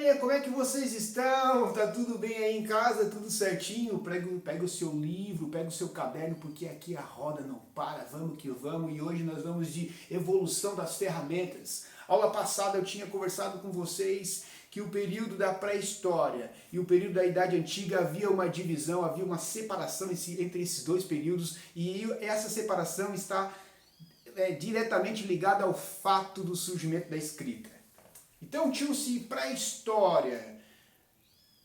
galerinha, como é que vocês estão? Tá tudo bem aí em casa? Tudo certinho? Pega o seu livro, pega o seu caderno, porque aqui a roda não para, vamos que vamos, e hoje nós vamos de evolução das ferramentas. Aula passada eu tinha conversado com vocês que o período da pré-história e o período da Idade Antiga havia uma divisão, havia uma separação entre esses dois períodos, e essa separação está diretamente ligada ao fato do surgimento da escrita. Então, tio, se pré-história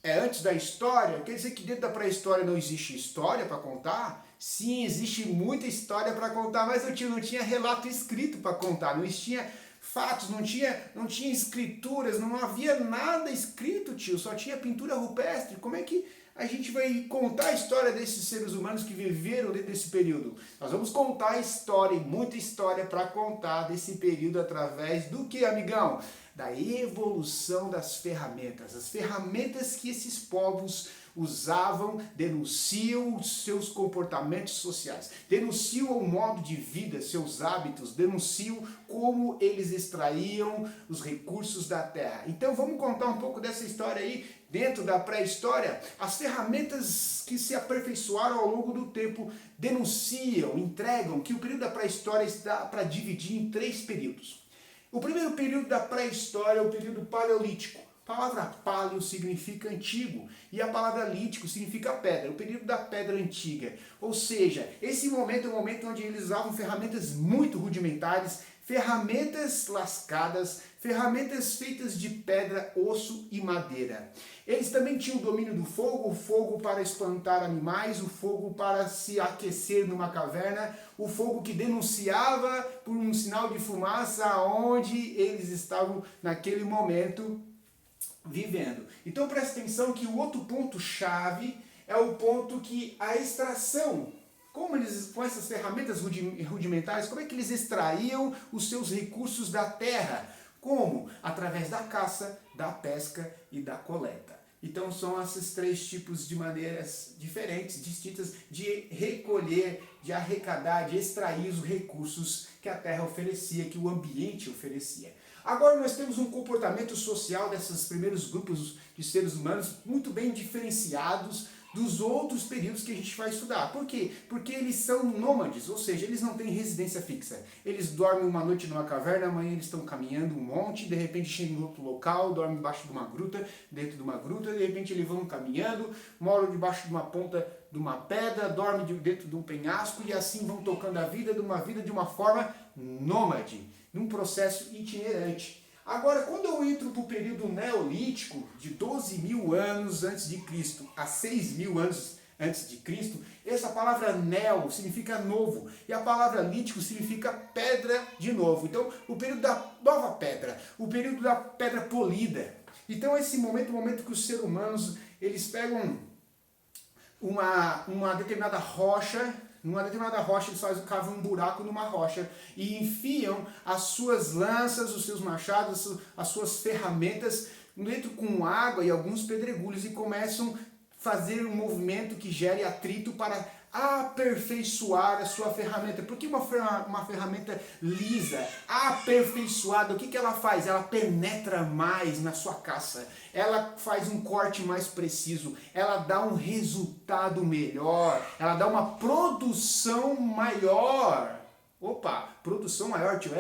é antes da história, quer dizer que dentro da pré-história não existe história para contar? Sim, existe muita história para contar, mas o tio não tinha relato escrito para contar, não tinha fatos, não tinha escrituras, não havia nada escrito, tio, só tinha pintura rupestre. Como é que a gente vai contar a história desses seres humanos que viveram dentro desse período? Nós vamos contar a história, e muita história para contar desse período através do que, amigão? Da evolução das ferramentas. As ferramentas que esses povos usavam denunciam os seus comportamentos sociais, denunciam o modo de vida, seus hábitos, denunciam como eles extraíam os recursos da terra. Então vamos contar um pouco dessa história aí dentro da pré-história. As ferramentas que se aperfeiçoaram ao longo do tempo denunciam, entregam que o período da pré-história está para dividir em 3 períodos. O primeiro período da pré-história é o período paleolítico. A palavra paleo significa antigo e a palavra lítico significa pedra, o período da pedra antiga. Ou seja, esse momento é um momento onde eles usavam ferramentas muito rudimentares, ferramentas lascadas, ferramentas feitas de pedra, osso e madeira. Eles também tinham o domínio do fogo, o fogo para espantar animais, o fogo para se aquecer numa caverna, o fogo que denunciava por um sinal de fumaça onde eles estavam naquele momento vivendo. Então presta atenção que o outro ponto-chave é o ponto que a extração, como eles, com essas ferramentas rudimentares, como é que eles extraíam os seus recursos da terra? Como? Através da caça, da pesca e da coleta. Então são esses 3 tipos de maneiras diferentes, distintas, de recolher, de arrecadar, de extrair os recursos que a terra oferecia, que o ambiente oferecia. Agora nós temos um comportamento social desses primeiros grupos de seres humanos muito bem diferenciados dos outros períodos que a gente vai estudar. Por quê? Porque eles são nômades, ou seja, eles não têm residência fixa. Eles dormem uma noite numa caverna, amanhã eles estão caminhando um monte, de repente chegam em outro local, dormem embaixo de uma gruta, dentro de uma gruta, de repente eles vão caminhando, moram debaixo de uma ponta de uma pedra, dormem dentro de um penhasco e assim vão tocando a vida de uma forma nômade, num processo itinerante. Agora, quando eu entro para o período neolítico, de 12 mil anos antes de Cristo a 6 mil anos antes de Cristo, essa palavra neo significa novo, e a palavra lítico significa pedra de novo. Então, o período da nova pedra, o período da pedra polida. Então, esse momento é o momento que os seres humanos, eles pegam uma determinada rocha, numa determinada rocha eles cavam um buraco numa rocha e enfiam as suas lanças, os seus machados, as suas ferramentas dentro com água e alguns pedregulhos e começam a fazer um movimento que gere atrito para aperfeiçoar a sua ferramenta. Porque uma ferramenta lisa, aperfeiçoada, o que ela faz? Ela penetra mais na sua caça, ela faz um corte mais preciso, ela dá um resultado melhor, ela dá uma produção maior. Opa, produção maior, tio,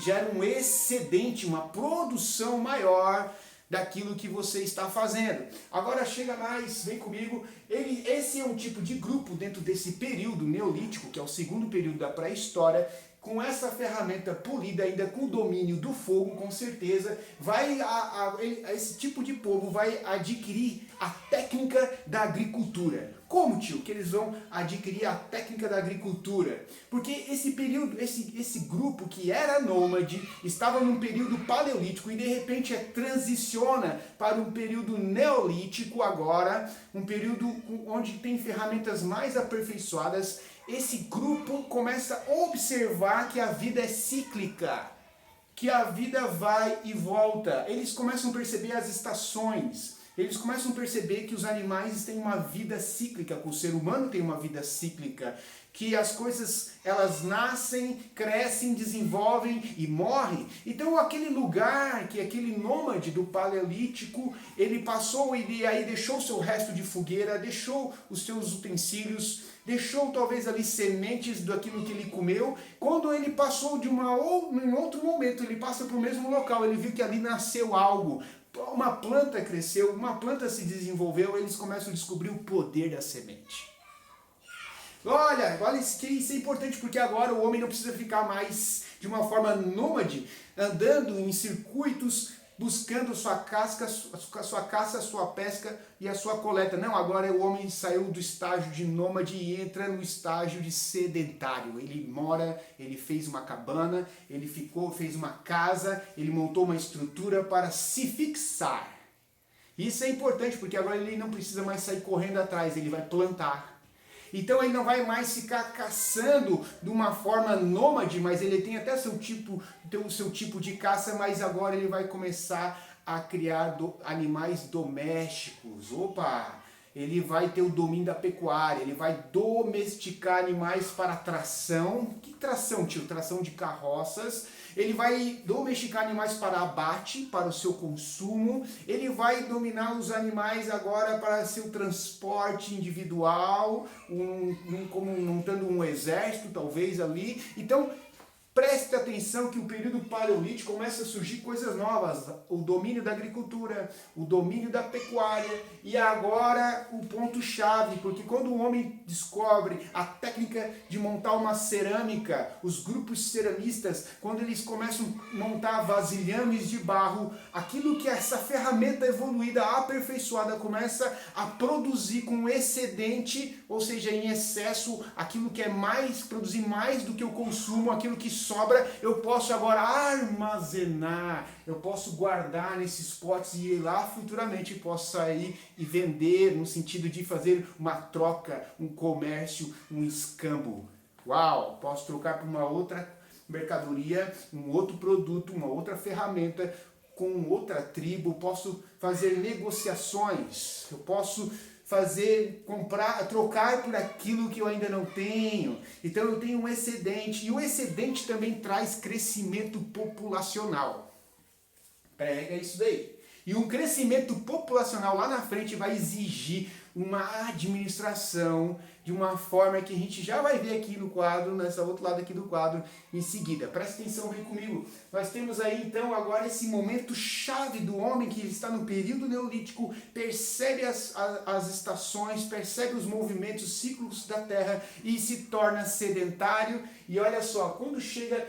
gera um excedente, uma produção maior daquilo que você está fazendo. Agora chega mais, vem comigo. Esse é um tipo de grupo dentro desse período neolítico, que é o segundo período da pré-história, com essa ferramenta polida, ainda com o domínio do fogo, com certeza, esse tipo de povo vai adquirir a técnica da agricultura. Como, tio, que eles vão adquirir a técnica da agricultura? Porque esse período, esse grupo que era nômade, estava num período paleolítico e de repente transiciona para um período neolítico agora, um período onde tem ferramentas mais aperfeiçoadas. Esse grupo começa a observar que a vida é cíclica, que a vida vai e volta. Eles começam a perceber as estações. eles começam a perceber que os animais têm uma vida cíclica, que o ser humano tem uma vida cíclica, que as coisas elas nascem, crescem, desenvolvem e morrem. Então aquele lugar, que aquele nômade do Paleolítico, ele passou e aí deixou o seu resto de fogueira, deixou os seus utensílios, deixou talvez ali sementes daquilo que ele comeu. Quando ele passou em outro momento, ele passa para o mesmo local, ele viu que ali nasceu algo. Uma planta cresceu, uma planta se desenvolveu, eles começam a descobrir o poder da semente. Olha isso é importante, porque agora o homem não precisa ficar mais de uma forma nômade, andando em circuitos, buscando sua caça, a sua pesca e a sua coleta. Não, agora o homem saiu do estágio de nômade e entra no estágio de sedentário. Ele mora, ele fez uma cabana, ele fez uma casa, ele montou uma estrutura para se fixar. Isso é importante, porque agora ele não precisa mais sair correndo atrás, ele vai plantar. Então ele não vai mais ficar caçando de uma forma nômade, mas ele tem até seu tipo de caça, mas agora ele vai começar a criar animais domésticos. Opa! Ele vai ter o domínio da pecuária, ele vai domesticar animais para tração. Que tração, tio? Tração de carroças. Ele vai domesticar animais para abate, para o seu consumo. Ele vai dominar os animais agora para seu transporte individual, como montando um exército talvez ali. Então, preste atenção que o período paleolítico começa a surgir coisas novas, o domínio da agricultura, o domínio da pecuária e agora o ponto-chave, porque quando o homem descobre a técnica de montar uma cerâmica, os grupos ceramistas, quando eles começam a montar vasilhames de barro, aquilo que essa ferramenta evoluída, aperfeiçoada, começa a produzir com excedente, ou seja, em excesso, aquilo que é mais, produzir mais do que eu consumo, aquilo que sobra, eu posso agora armazenar, eu posso guardar nesses potes e ir lá futuramente posso sair e vender, no sentido de fazer uma troca, um comércio, um escambo. Uau, posso trocar por uma outra mercadoria, um outro produto, uma outra ferramenta, com outra tribo, posso fazer negociações, eu posso trocar por aquilo que eu ainda não tenho. Então eu tenho um excedente, e o excedente também traz crescimento populacional. Pega isso daí. E um crescimento populacional lá na frente vai exigir uma administração de uma forma que a gente já vai ver aqui no quadro, nessa outro lado aqui do quadro, em seguida. Presta atenção, vem comigo. Nós temos aí então agora esse momento chave do homem que está no período neolítico, percebe as estações, percebe os movimentos, os ciclos da Terra e se torna sedentário. E olha só, quando chega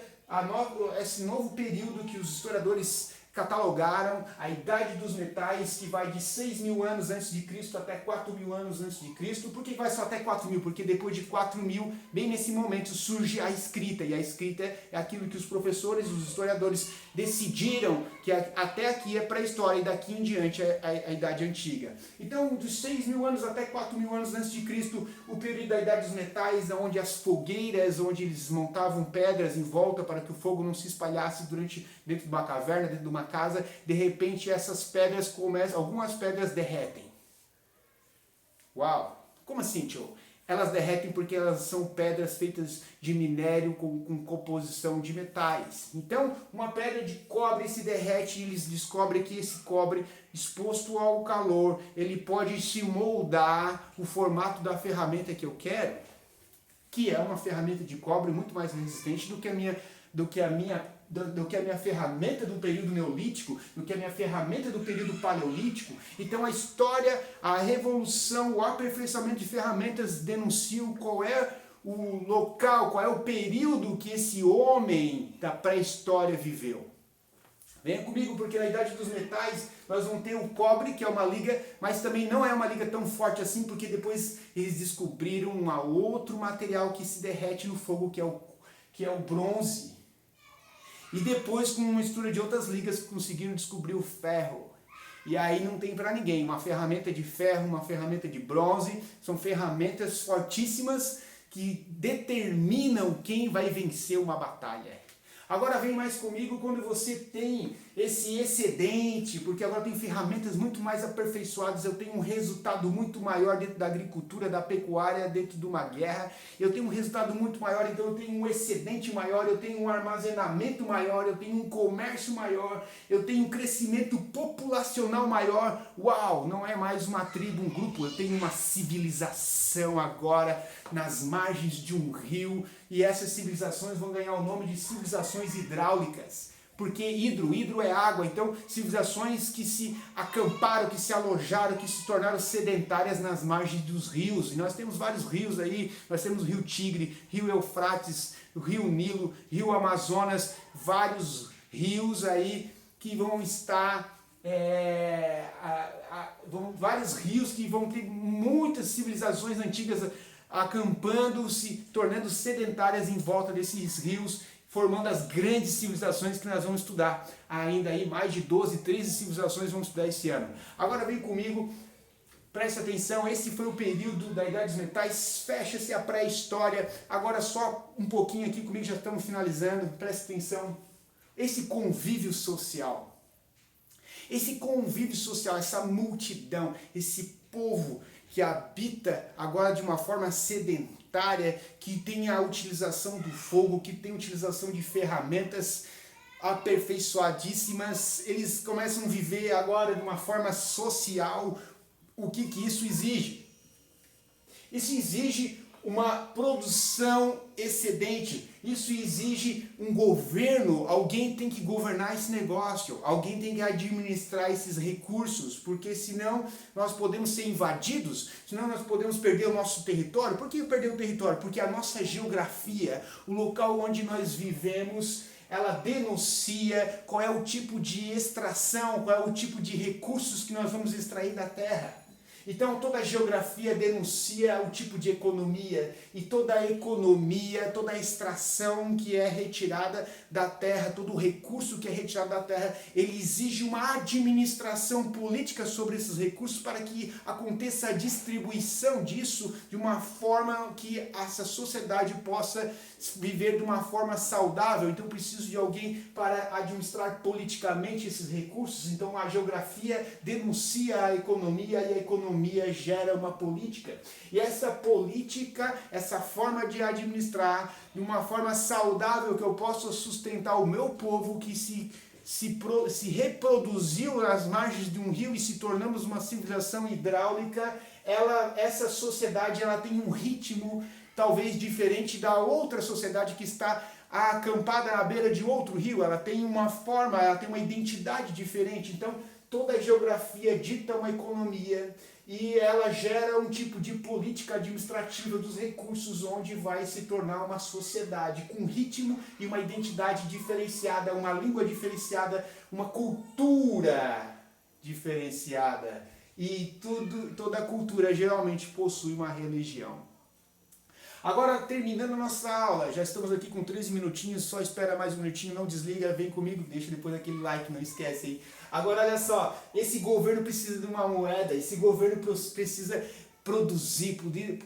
esse novo período que os historiadores catalogaram, a idade dos metais, que vai de 6.000 anos antes de Cristo até 4.000 anos antes de Cristo. Por que vai só até 4.000? Porque depois de 4.000, bem nesse momento, surge a escrita. E a escrita é aquilo que os professores, os historiadores decidiram que até aqui é pré-história e daqui em diante é a idade antiga. Então, dos 6.000 anos até 4.000 anos antes de Cristo, o período da idade dos metais, onde as fogueiras, onde eles montavam pedras em volta para que o fogo não se espalhasse dentro de uma caverna, dentro de uma casa, de repente essas pedras algumas pedras derretem. Uau! Como assim, tio? Elas derretem porque elas são pedras feitas de minério com composição de metais. Então, uma pedra de cobre se derrete e eles descobrem que esse cobre, exposto ao calor, ele pode se moldar o formato da ferramenta que eu quero, que é uma ferramenta de cobre muito mais resistente do que a minha ferramenta do período neolítico, do que a minha ferramenta do período paleolítico. Então a história, a revolução, o aperfeiçoamento de ferramentas denunciam qual é o local, qual é o período que esse homem da pré-história viveu. Venha comigo, porque na idade dos metais nós vamos ter o cobre, que é uma liga, mas também não é uma liga tão forte assim, porque depois eles descobriram um outro material que se derrete no fogo, que é o bronze. E depois, com uma mistura de outras ligas, conseguiram descobrir o ferro. E aí não tem para ninguém. Uma ferramenta de ferro, uma ferramenta de bronze, são ferramentas fortíssimas que determinam quem vai vencer uma batalha. Agora vem mais comigo quando você tem esse excedente, porque agora eu tenho ferramentas muito mais aperfeiçoadas, eu tenho um resultado muito maior dentro da agricultura, da pecuária, dentro de uma guerra, eu tenho um resultado muito maior, então eu tenho um excedente maior, eu tenho um armazenamento maior, eu tenho um comércio maior, eu tenho um crescimento populacional maior. Uau, não é mais uma tribo, um grupo, eu tenho uma civilização agora nas margens de um rio, e essas civilizações vão ganhar o nome de civilizações hidráulicas, porque hidro é água, então civilizações que se acamparam, que se alojaram, que se tornaram sedentárias nas margens dos rios, e nós temos vários rios aí, nós temos o Rio Tigre, Rio Eufrates, o Rio Nilo, Rio Amazonas, vários rios aí que vão estar, vários rios que vão ter muitas civilizações antigas acampando, se tornando sedentárias em volta desses rios, formando as grandes civilizações que nós vamos estudar. Ainda aí mais de 12, 13 civilizações vamos estudar esse ano. Agora vem comigo, preste atenção, esse foi o período da Idade dos Metais, fecha-se a pré-história. Agora só um pouquinho aqui comigo, já estamos finalizando, preste atenção. Esse convívio social, essa multidão, esse povo que habita agora de uma forma sedentária, que tem a utilização do fogo, que tem a utilização de ferramentas aperfeiçoadíssimas, eles começam a viver agora de uma forma social. O que isso exige? Isso exige uma produção excedente, isso exige um governo, alguém tem que governar esse negócio, alguém tem que administrar esses recursos, porque senão nós podemos ser invadidos, senão nós podemos perder o nosso território. Por que perder o território? Porque a nossa geografia, o local onde nós vivemos, ela denuncia qual é o tipo de extração, qual é o tipo de recursos que nós vamos extrair da terra. Então toda a geografia denuncia o tipo de economia, e toda a economia, toda a extração que é retirada da terra, todo o recurso que é retirado da terra, ele exige uma administração política sobre esses recursos para que aconteça a distribuição disso de uma forma que essa sociedade possa viver de uma forma saudável. Então preciso de alguém para administrar politicamente esses recursos. Então a geografia denuncia a economia, e a economia gera uma política. E essa política, essa forma de administrar de uma forma saudável, que eu possa sustentar o meu povo que se reproduziu nas margens de um rio e se tornamos uma civilização hidráulica, essa sociedade ela tem um ritmo talvez diferente da outra sociedade que está acampada à beira de outro rio. Ela tem uma forma, ela tem uma identidade diferente. Então toda a geografia dita uma economia, e ela gera um tipo de política administrativa dos recursos, onde vai se tornar uma sociedade com ritmo e uma identidade diferenciada, uma língua diferenciada, uma cultura diferenciada. E toda cultura geralmente possui uma religião. Agora, terminando a nossa aula, já estamos aqui com 13 minutinhos, só espera mais um minutinho, não desliga, vem comigo, deixa depois aquele like, não esquece aí. Agora olha só, esse governo precisa de uma moeda, esse governo precisa produzir,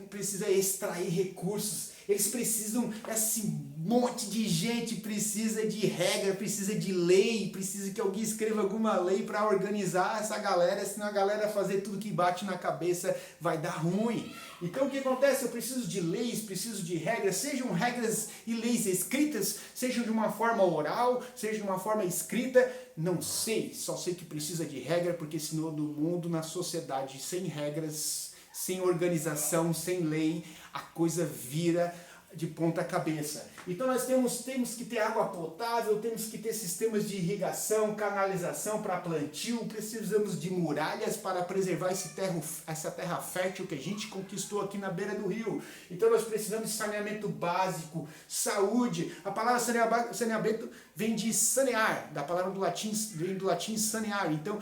precisa extrair recursos, eles precisam, esse monte de gente precisa de regra, precisa de lei, precisa que alguém escreva alguma lei para organizar essa galera, senão a galera fazer tudo que bate na cabeça vai dar ruim. Então o que acontece? Eu preciso de leis, preciso de regras, sejam regras e leis escritas, sejam de uma forma oral, seja de uma forma escrita, não sei, só sei que precisa de regra, porque senão no mundo, na sociedade, sem regras, sem organização, sem lei, a coisa vira de ponta cabeça. Então nós temos que ter água potável, temos que ter sistemas de irrigação, canalização para plantio, precisamos de muralhas para preservar essa terra fértil que a gente conquistou aqui na beira do rio. Então nós precisamos de saneamento básico, saúde. A palavra saneamento vem de sanear, da palavra vem do latim sanear, então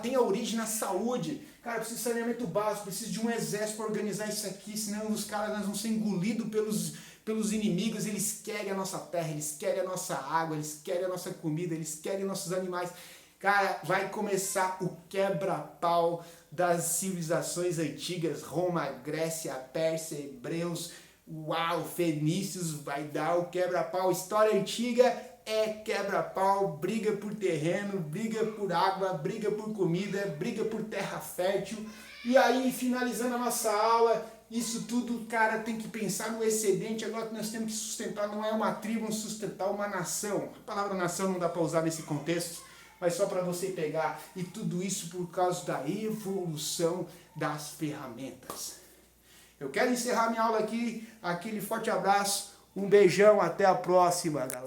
tem a origem na saúde. Cara, preciso de saneamento básico, preciso de um exército para organizar isso aqui, senão os caras nós vamos ser engolidos pelos inimigos. Eles querem a nossa terra, eles querem a nossa água, eles querem a nossa comida, eles querem nossos animais. Cara, vai começar o quebra-pau das civilizações antigas, Roma, Grécia, Pérsia, Hebreus, uau, fenícios, vai dar o quebra-pau. História antiga, é quebra-pau, briga por terreno, briga por água, briga por comida, briga por terra fértil. E aí, finalizando a nossa aula, isso tudo, cara, tem que pensar no excedente. Agora que nós temos que sustentar, não é uma tribo, vamos sustentar uma nação. A palavra nação não dá para usar nesse contexto, mas só para você pegar. E tudo isso por causa da evolução das ferramentas. Eu quero encerrar minha aula aqui, aquele forte abraço, um beijão, até a próxima, galera.